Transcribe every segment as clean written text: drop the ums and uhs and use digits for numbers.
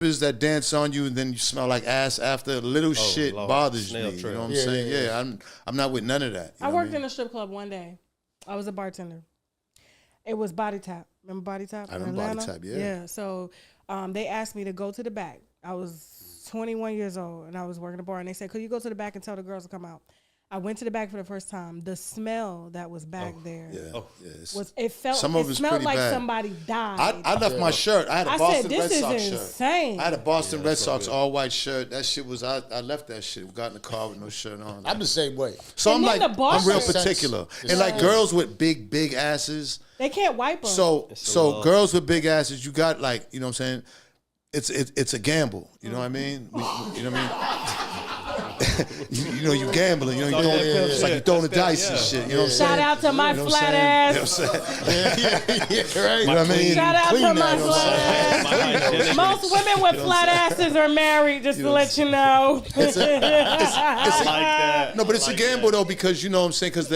that dance on you and then you smell like ass after. Little shit Lord. bothers Snail me. trail. You know what I'm saying? Yeah, I'm not with none of that. I worked in a strip club one day. I was a bartender. It was Body Tap. Remember Body Tap? I remember Body Tap, yeah. Yeah. So they asked me to go to the back. I was 21 years old and I was working the bar and they said, could you go to the back and tell the girls to come out? I went to the back for the first time. The smell that was back there was it smelled like bad. Somebody died. I left my shirt. I had a Boston Red Sox shirt. Insane. I had a Boston Red Sox all white shirt. That shit was I left that shit. Got in the car with no shirt on. I'm the same way. So and I'm like I'm real shirt. particular. And like girls with big asses. They can't wipe them. So girls with big asses, you got like, you know what I'm saying? It's a gamble. You know what I mean? You know what I mean? you gambling. You know, it's like you throwing the dice and shit. You know what I'm saying? Shout out to my flat ass. You know what I'm saying? Right? You know what I mean? Shout out to my flat ass. Most women with flat asses are married, just to let you know. It's like that. No, but it's a gamble though, because you know what I'm saying? Because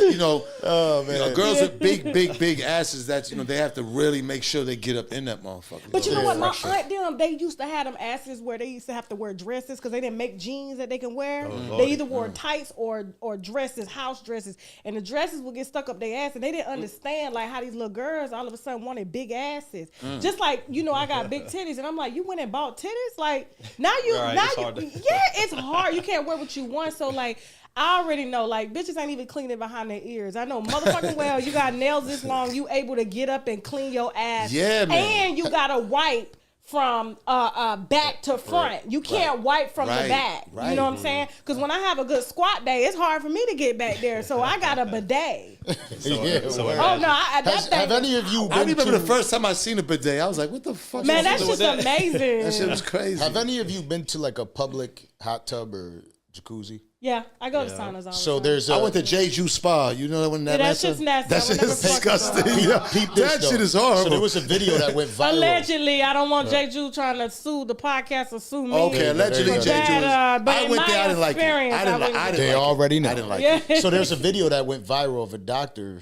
girls with big asses, that's they have to really make sure they get up in that motherfucker. But you know what? My aunt they used to have them asses where they used to have to wear dresses because they didn't make jeans that they can wear. They either wore tights or dresses, house dresses, and the dresses would get stuck up their ass, and they didn't understand like how these little girls all of a sudden wanted big asses. Just like I got big titties, and I'm like, you went and bought titties? Like it's hard. You can't wear what you want, so like. I already know, like, bitches ain't even cleaning behind their ears. I know motherfucking well, you got nails this long, you able to get up and clean your ass. Yeah, man. And you got to wipe from back to front. You can't wipe from the back. Right. You know what I'm saying? Because when I have a good squat day, it's hard for me to get back there. So I got a bidet. Have any of you been I remember the first time I seen a bidet, I was like, what the fuck? Man, that's just amazing. That shit was crazy. Have any of you been to like a public hot tub or jacuzzi? Yeah, I go to saunas all the So time. there's I went to Jeju Spa. You know when that that's just nasty. That shit is disgusting. That shit is horrible. So there was a video that went viral. Allegedly, I don't want Jeju trying to sue the podcast or sue me. Okay, allegedly Jeju. I went there. I didn't like it. I didn't like it. They already know. I didn't like it. So there's a video that went viral of a doctor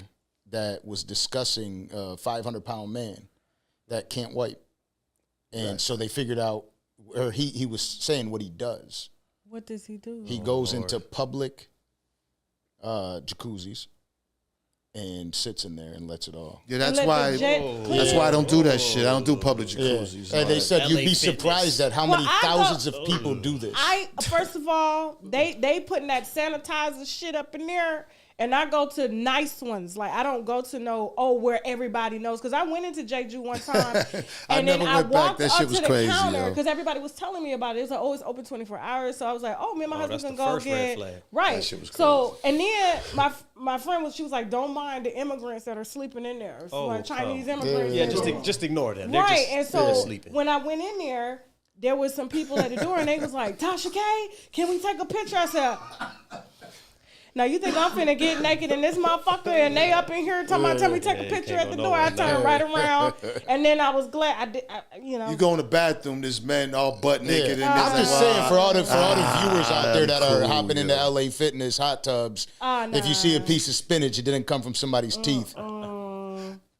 that was discussing a 500-pound man that can't wipe, and so they figured out, or he was saying what he does. What does he do? He goes into public jacuzzis and sits in there and lets it all. Yeah, that's why I don't do that shit. I don't do public jacuzzis. Yeah. And they said you'd be surprised at how many thousands of people do this. First of all, they putting that sanitizer shit up in there. And I go to nice ones. Like, I don't go to where everybody knows. Because I went into Jeju one time. And then I walked up to the counter because everybody was telling me about it. It was like, it's open 24 hours. So I was like, me and my husband can go get. Right. That shit was crazy. So, and then my friend she was like, don't mind the immigrants that are sleeping in there. So like Chinese immigrants. Yeah, just ignore them. Right. And so when I went in there was some people at the door and they was like, Tasha K, can we take a picture? I said, now you think I'm finna get naked in this motherfucker and they up in here talking about tell me take a picture at the door. I turned right around and then I was glad I did. You go in the bathroom, this man all butt naked. And I'm just saying for all the viewers out there that are hopping into LA Fitness hot tubs, if you see a piece of spinach, it didn't come from somebody's teeth.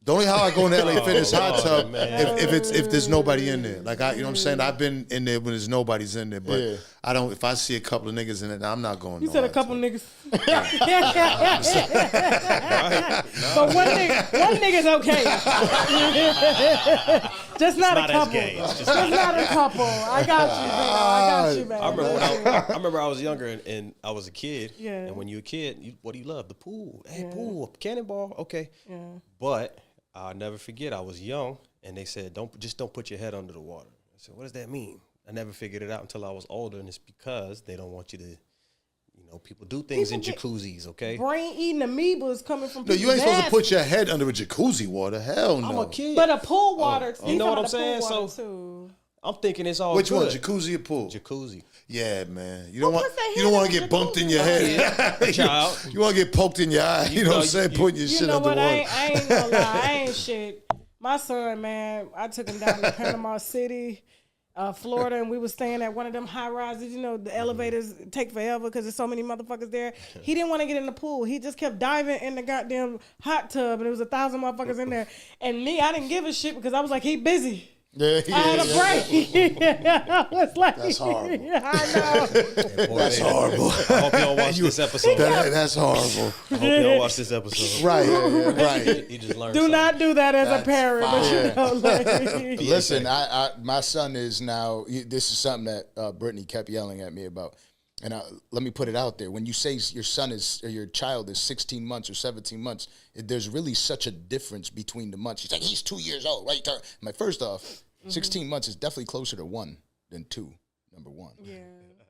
The only how I go in the LA Fitness hot tub if there's nobody in there. Like you know what I'm saying? I've been in there when there's nobody's in there, but I don't. If I see a couple of niggas in it, I'm not going. You said a couple niggas. But one nigga's okay. Just not a couple. Just not a couple. I got you, man. I remember I was younger and I was a kid. Yeah. And when you're a kid, what do you love? The pool. Hey, pool, cannonball. Okay. Yeah. But I'll never forget, I was young, and they said, don't put your head under the water. I said, what does that mean? I never figured it out until I was older, and it's because they don't want you to, people do things in jacuzzis, okay? Brain-eating amoebas coming from people's you ain't supposed to put your head under a jacuzzi water. Hell no. I'm a kid. But a pool water, you know what I'm saying? So I'm thinking it's all Which good. one, jacuzzi or pool? Jacuzzi. Yeah, man. You don't want to get bumped in your head. Child. You want to get poked in your eye. You know what I'm saying? Putting your shit under water. I ain't gonna lie. I ain't shit. My son, man, I took him down to Panama City, Florida, and we was staying at one of them high rises. The elevators take forever because there's so many motherfuckers there. He didn't want to get in the pool. He just kept diving in the goddamn hot tub, and there was 1,000 motherfuckers in there. And me, I didn't give a shit because I was like, he busy. I had a break. I was like, That's horrible. I know. That's horrible. I hope y'all watch this episode. That's horrible. I hope y'all watch this episode. Right, right. You just learned Do something. not do that as a parent. fine. But like, Listen, my son is now. This is something that Brittany kept yelling at me about, and let me put it out there. When you say your son is or your child is 16 months or 17 months, there's really such a difference between the months. She's like, he's 2 years old, right? First off, 16 months is definitely closer to 1 than 2. Number one. yeah.